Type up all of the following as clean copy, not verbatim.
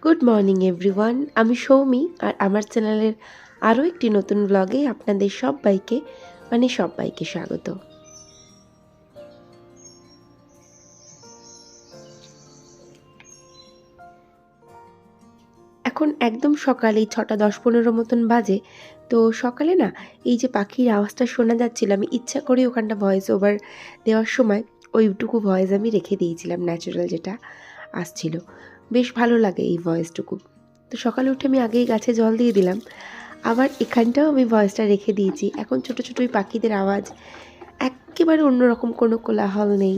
Good morning everyone, আমি সৌমি আর আমার চ্যানেলের আরও একটি নতুন ব্লগে আপনাদের সবাইকে স্বাগত। এখন একদম সকালে 6:10-15 মতন বাজে। তো সকালে না এই যে পাখির আওয়াজটা শোনা যাচ্ছিল, আমি ইচ্ছা করে ওখানটা ভয়েস ওভার দেওয়ার সময় ওইটুকু ভয়েস আমি রেখে দিয়েছিলাম, ন্যাচারাল যেটা আসছিল। বেশ ভালো লাগে এই ভয়েসটুকু। তো সকালে উঠে আমি আগেই গাছে জল দিয়ে দিলাম, আবার এখানটাও আমি ভয়েসটা রেখে দিয়েছি। এখন ছোটো ছোটো ওই পাখিদের আওয়াজ, একেবারে অন্যরকম কোনো কোলাহল নেই।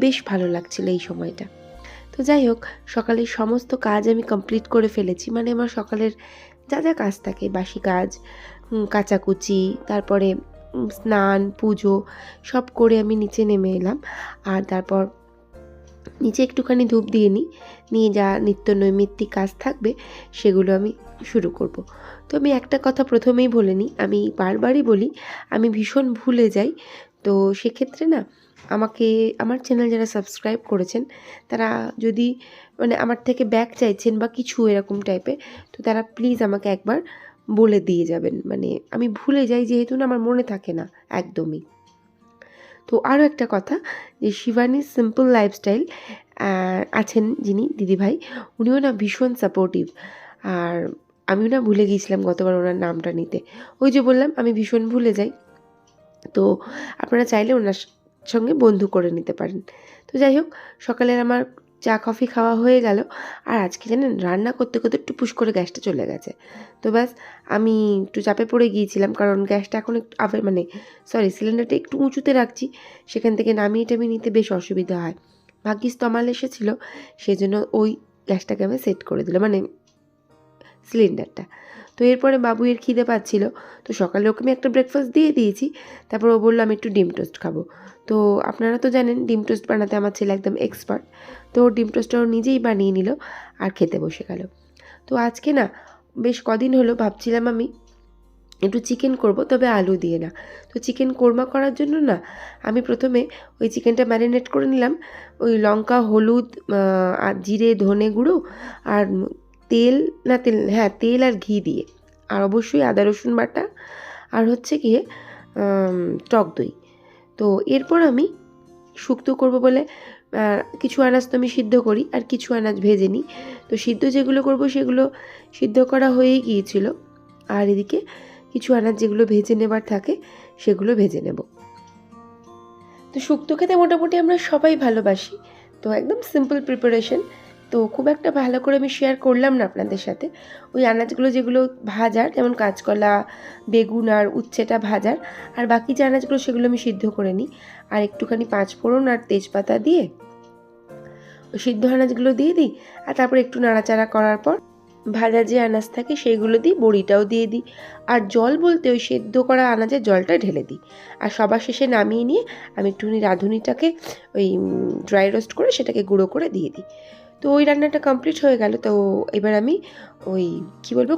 বেশ ভালো লাগছিল এই সময়টা। তো যাই হোক, সকালের সমস্ত কাজ আমি কমপ্লিট করে ফেলেছি। মানে আমার সকালের যা যা কাজ থাকে, বাসি কাজ, কাচাকুচি, তারপরে স্নান, পুজো সব করে আমি নিচে নেমে এলাম। আর তারপর নিচে একটুখানি ধূপ দিয়ে নিয়ে যা নিত্য নৈমিত্তিক কাজ থাকবে সেগুলো আমি শুরু করব। তো আমি একটা কথা প্রথমেই বলে নিই, আমি বারবারই বলি আমি ভীষণ ভুলে যাই। তো সেক্ষেত্রে না আমাকে আমার চ্যানেল যারা সাবস্ক্রাইব করেছেন তারা যদি মানে আমার থেকে ব্যাক চাইছেন বা কিছু এরকম টাইপের, তো তারা প্লিজ আমাকে একবার বলে দিয়ে যাবেন। মানে আমি ভুলে যাই, যেহেতু না আমার মনে থাকে না একদমই। তো আরও একটা কথা, যে শিবানী সিম্পল লাইফস্টাইল আছেন যিনি দিদিভাই, উনিও না ভীষণ সাপোর্টিভ। আর আমিও না ভুলে গিয়েছিলাম গতবার ওনার নামটা নিতে। ওই যে বললাম আমি ভীষণ ভুলে যাই। তো আপনারা চাইলে ওনার সঙ্গে বন্ধু করে নিতে পারেন। তো যাই হোক, সকালের আমার চা কফি খাওয়া হয়ে গেল। আর আজকে জানেন রান্না করতে করতে টুপুস করে গ্যাসটা চলে গেছে। তো ব্যাস আমি একটু চাপে পড়ে গিয়েছিলাম, কারণ গ্যাসটা এখন একটু সিলিন্ডারটা একটু উঁচুতে রাখছি, সেখান থেকে নামিয়ে টামিয়ে নিতে বেশ অসুবিধা হয়। ভাগ্যিস তমাল এসেছিলো, সেজন্য ওই গ্যাসটাকে আমি সেট করে দিলাম, মানে সিলিন্ডারটা। তো এরপরে বাবুয়ের খিদে পাচ্ছিল, তো সকালে ওকে আমি একটা ব্রেকফাস্ট দিয়ে দিয়েছি। তারপর ও বললো আমি একটু ডিম টোস্ট খাবো। তো আপনারা তো জানেন ডিম টোস্ট বানাতে আমার ছেলে একদম এক্সপার্ট। তো ওর ডিম টোস্টটা ও নিজেই বানিয়ে নিল আর খেতে বসে গেল। তো আজকে না বেশ কদিন হলো ভাবছিলাম আমি একটু চিকেন করব, তবে আলু দিয়ে না। তো চিকেন কোরমা করার জন্য না আমি প্রথমে ওই চিকেনটা ম্যারিনেট করে নিলাম, ওই লঙ্কা, হলুদ, আর জিরে, ধনে গুঁড়ো আর তেল আর ঘি দিয়ে, আর অবশ্যই আদা রসুন বাটা, আর হচ্ছে গিয়ে টক দই। তো এরপর আমি শুক্তো করব বলে কিছু আনাজ তো আমি সিদ্ধ করি আর কিছু আনাজ ভেজে নিই। তো সিদ্ধ যেগুলো করব সেগুলো সিদ্ধ করা হয়েই গিয়েছিল, আর এদিকে কিছু আনাজ যেগুলো ভেজে নেবার থাকে সেগুলো ভেজে নেব। তো শুক্তো খেতে মোটামুটি আমরা সবাই ভালোবাসি। তো একদম সিম্পল প্রিপারেশন, তো খুব একটা ভালো করে আমি শেয়ার করলাম না আপনাদের সাথে। ওই আনাজগুলো যেগুলো ভাজার, যেমন কাঁচকলা, বেগুন আর উচ্ছেটা ভাজার, আর বাকি যে আনাজগুলো সেগুলো আমি সিদ্ধ করে নিই। আর একটুখানি পাঁচফোড়ন আর তেজপাতা দিয়ে ওই সিদ্ধ আনাজগুলো দিয়ে দিই। আর তারপর একটু নাড়াচাড়া করার পর ভাজা যে আনাজ থাকে সেইগুলো দিই, বড়িটাও দিয়ে দিই। আর জল বলতে ওই সেদ্ধ করা আনাজের জলটা ঢেলে দিই। আর সবার শেষে নামিয়ে নিয়ে আমি একটুখানি রাঁধুনিটাকে ওই ড্রাই রোস্ট করে সেটাকে গুঁড়ো করে দিয়ে দিই। তো ওই রান্নাটা কমপ্লিট হয়ে গেল। তো এবার আমি ওই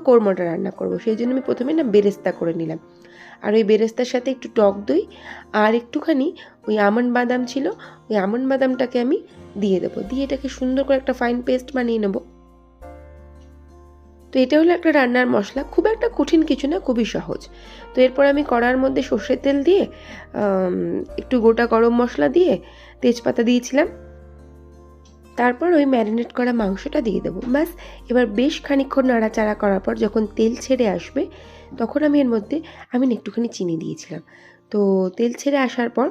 কোরমাটা রান্না করব। সেই জন্য আমি প্রথমে না বেরেস্তা করে নিলাম। আর ওই বেরেস্তার সাথে একটু টক দই আর একটুখানি ওই আমন্ড বাদাম ছিল, ওই আমন্ড বাদামটাকে আমি দিয়ে দেবো। দিয়ে এটাকে সুন্দর করে একটা ফাইন পেস্ট বানিয়ে নেবো। তো এটা হলো একটা রান্নার মশলা, খুব একটা কঠিন কিছু না, খুবই সহজ। তো এরপর আমি কড়ার মধ্যে সর্ষের তেল দিয়ে একটু গোটা গরম মশলা দিয়ে তেজপাতা দিয়েছিলাম। তারপর ওই ম্যারিনেট করা মাংসটা দিয়ে দেবো। ব্যাস, এবার বেশ খানিকক্ষণ নাড়াচাড়া করার পর যখন তেল ছেড়ে আসবে, তখন আমি এর মধ্যে একটুখানি চিনি দিয়েছিলাম। তো তেল ছেড়ে আসার পর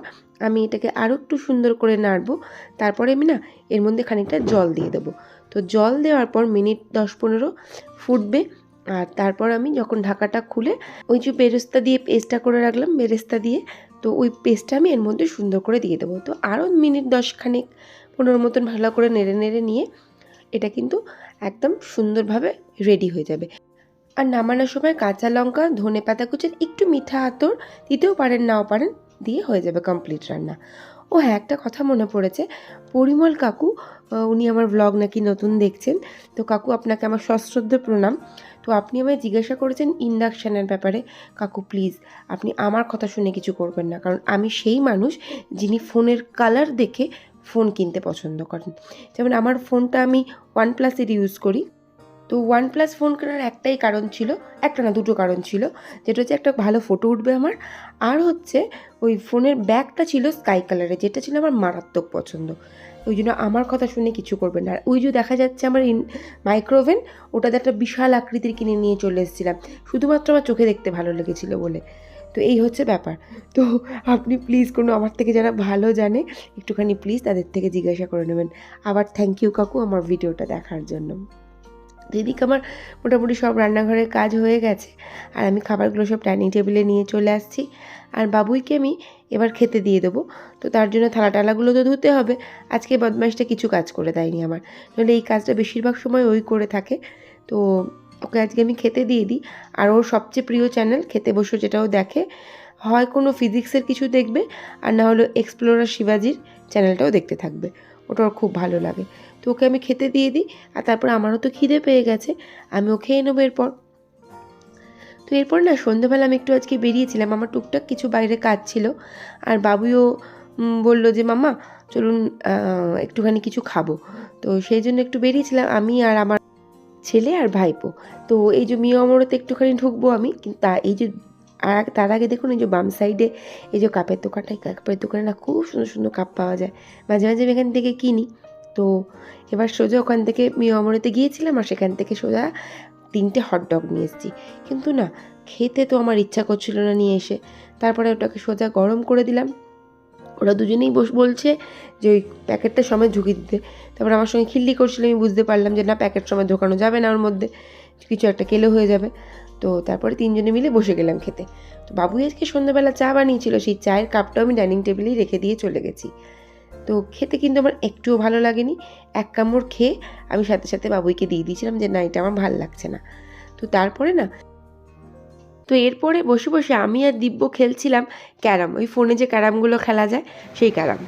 আমি এটাকে আরও একটু সুন্দর করে নাড়বো। তারপরে আমি না এর মধ্যে খানিকটা জল দিয়ে দেবো। তো জল দেওয়ার পর মিনিট 10-15 ফুটবে। আর তারপর আমি যখন ঢাকাটা খুলে ওই যে বেরেস্তা দিয়ে পেস্টটা করে রাখলাম, বেরেস্তা দিয়ে, তো ওই পেস্টটা আমি এর মধ্যে সুন্দর করে দিয়ে দেবো। তো আরও মিনিট 10-15 মতন ভালো করে নেড়ে নেড়ে নিয়ে এটা কিন্তু একদম সুন্দরভাবে রেডি হয়ে যাবে। আর নামানোর সময় কাঁচা লঙ্কা, ধনেপাতা কুচির একটু মিঠা আতর দিতেও পারেন, নাও পারেন, দিয়ে হয়ে যাবে কমপ্লিট রান্না। ও হ্যাঁ, একটা কথা মনে পড়েছে, পরিমল কাকু, উনি আমার ব্লগ নাকি নতুন দেখছেন। তো কাকু, আপনাকে আমার সশ্রদ্ধ প্রণাম। তো আপনি আমায় জিজ্ঞাসা করেছেন ইন্ডাকশানের ব্যাপারে। কাকু প্লিজ, আপনি আমার কথা শুনে কিছু করবেন না, কারণ আমি সেই মানুষ যিনি ফোনের কালার দেখে ফোন কিনতে পছন্দ করেন। যেমন আমার ফোনটা আমি OnePlus-এর ইউজ করি। তো OnePlus ফোন কেনার একটাই কারণ ছিল, একটা না দুটো কারণ ছিল, যেটা হচ্ছে একটা ভালো ফটো উঠবে আমার, আর হচ্ছে ওই ফোনের ব্যাগটা ছিল স্কাই কালারের, যেটা ছিল আমার মারাত্মক পছন্দ। ওই জন্য আমার কথা শুনে কিছু করবেন না। আর ওই যে দেখা যাচ্ছে আমার মাইক্রোওভেন, ওটাতে একটা বিশাল আকৃতির কিনে নিয়ে চলে এসেছিলাম, শুধুমাত্র আমার চোখে দেখতে ভালো লেগেছিল বলে। তো এই হচ্ছে ব্যাপার। তো আপনি প্লিজ কোনো আমার থেকে যারা ভালো জানে একটুখানি প্লিজ তাদের থেকে জিজ্ঞাসা করে নেবেন। আবার থ্যাংক ইউ কাকু আমার ভিডিওটা দেখার জন্য। এদিকে আমার মোটামুটি সব রান্নাঘরের কাজ হয়ে গেছে, আর আমি খাবারগুলো সব ডাইনিং টেবিলে নিয়ে চলে আসছি। আর বাবুইকে আমি এবার খেতে দিয়ে দেবো, তো তার জন্য থালা টালাগুলো তো ধুতে হবে। আজকে বদমাইশটা কিছু কাজ করে দেয়নি আমার, নাহলে এই কাজটা বেশিরভাগ সময় ওই করে থাকে। তো ওকে আজকে আমি খেতে দিয়ে দিই। আর ওর সবচেয়ে প্রিয় চ্যানেল খেতে বসে যেটাও দেখে, হয় কোনো ফিজিক্সের কিছু দেখবে, আর না হলো এক্সপ্লোরার শিবাজির চ্যানেলটাও দেখতে থাকবে, ওটা ওর খুব ভালো লাগে। তো ওকে আমি খেতে দিয়ে দিই, আর তারপর আমারও তো খিদে পেয়ে গেছে, আমিও খেয়ে নেবো এরপর। তো এরপর না সন্ধ্যেবেলা আমি একটু আজকে বেরিয়েছিলাম, আমার টুকটাক কিছু বাইরে কাজ ছিল, আর বাবুও বললো যে মাম্মা চলুন একটুখানি কিছু খাবো। তো সেই জন্য একটু বেরিয়েছিলাম আমি আর আমার ছেলে আর ভাইপো। তো এই যে মিয়া অমরতে একটুখানি ঢুকবো আমি, কিন্তু এই যে তার আগে দেখুন এই যে বাম সাইডে এই যে কাপের দোকানে না খুব সুন্দর সুন্দর কাপ পাওয়া যায়, মাঝে মাঝে আমি এখান থেকে কিনি। তো এবার সোজা ওখান থেকে মিয়া অমরতে গিয়েছিলাম, আর সেখান থেকে সোজা 3টে হটডগ নিয়ে এসেছি। কিন্তু না খেতে তো আমার ইচ্ছা করছিল না নিয়ে এসে, তারপরে ওটাকে সোজা গরম করে দিলাম। ওরা দুজনেই বলছে যে ওই প্যাকেটটা সময় ঢুকিয়ে দিতে, তারপর আমার সঙ্গে খিল্লি করছিল। আমি বুঝতে পারলাম যে না, প্যাকেট সময় ঢোকানো যাবে না, ওর মধ্যে কিছু একটা কেলো হয়ে যাবে। তো তারপরে 3জনে মিলে বসে গেলাম খেতে। তো বাবুই আজকে সন্ধ্যাবেলা চা বানিয়েছিল, সেই চায়ের কাপটাও আমি ডাইনিং টেবিলেই রেখে দিয়ে চলে গেছি। তো খেতে কিন্তু আমার একটুও ভালো লাগেনি। এক কামড় খেয়ে আমি সাথে সাথে বাবুইকে দিয়ে দিয়েছিলাম যে না, এটা আমার ভালো লাগছে না। তো তারপরে না, তো এরপরে বসে বসে আমি আর দিব্য খেলছিলাম ক্যারাম, ওই ফোনে যে ক্যারামগুলো খেলা যায় সেই ক্যারাম।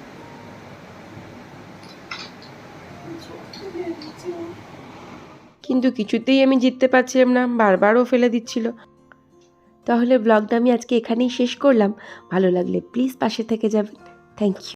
কিন্তু কিছুতেই আমি জিততে পারছিলাম না, বারবারও ফেলে দিচ্ছিল। তাহলে ব্লগটা আমি আজকে এখানেই শেষ করলাম। ভালো লাগলে প্লিজ পাশে থেকে যাবেন। Thank you.